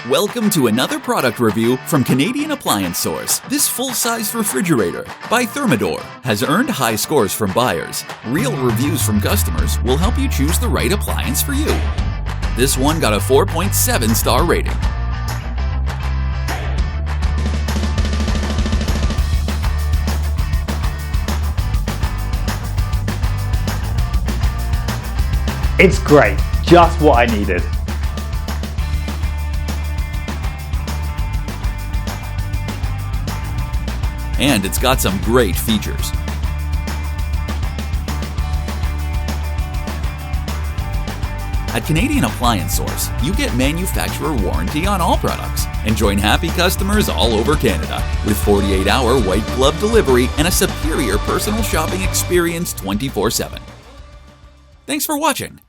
Welcome to another product review from Canadian Appliance Source. This full-size refrigerator by Thermador has earned high scores from buyers. Real reviews from customers will help you choose the right appliance for you. This one got a 4.7-star rating. It's great, just what I needed. And it's got some great features. At Canadian Appliance Source, you get manufacturer warranty on all products and join happy customers all over Canada with 48-hour white glove delivery and a superior personal shopping experience 24/7. Thanks for watching.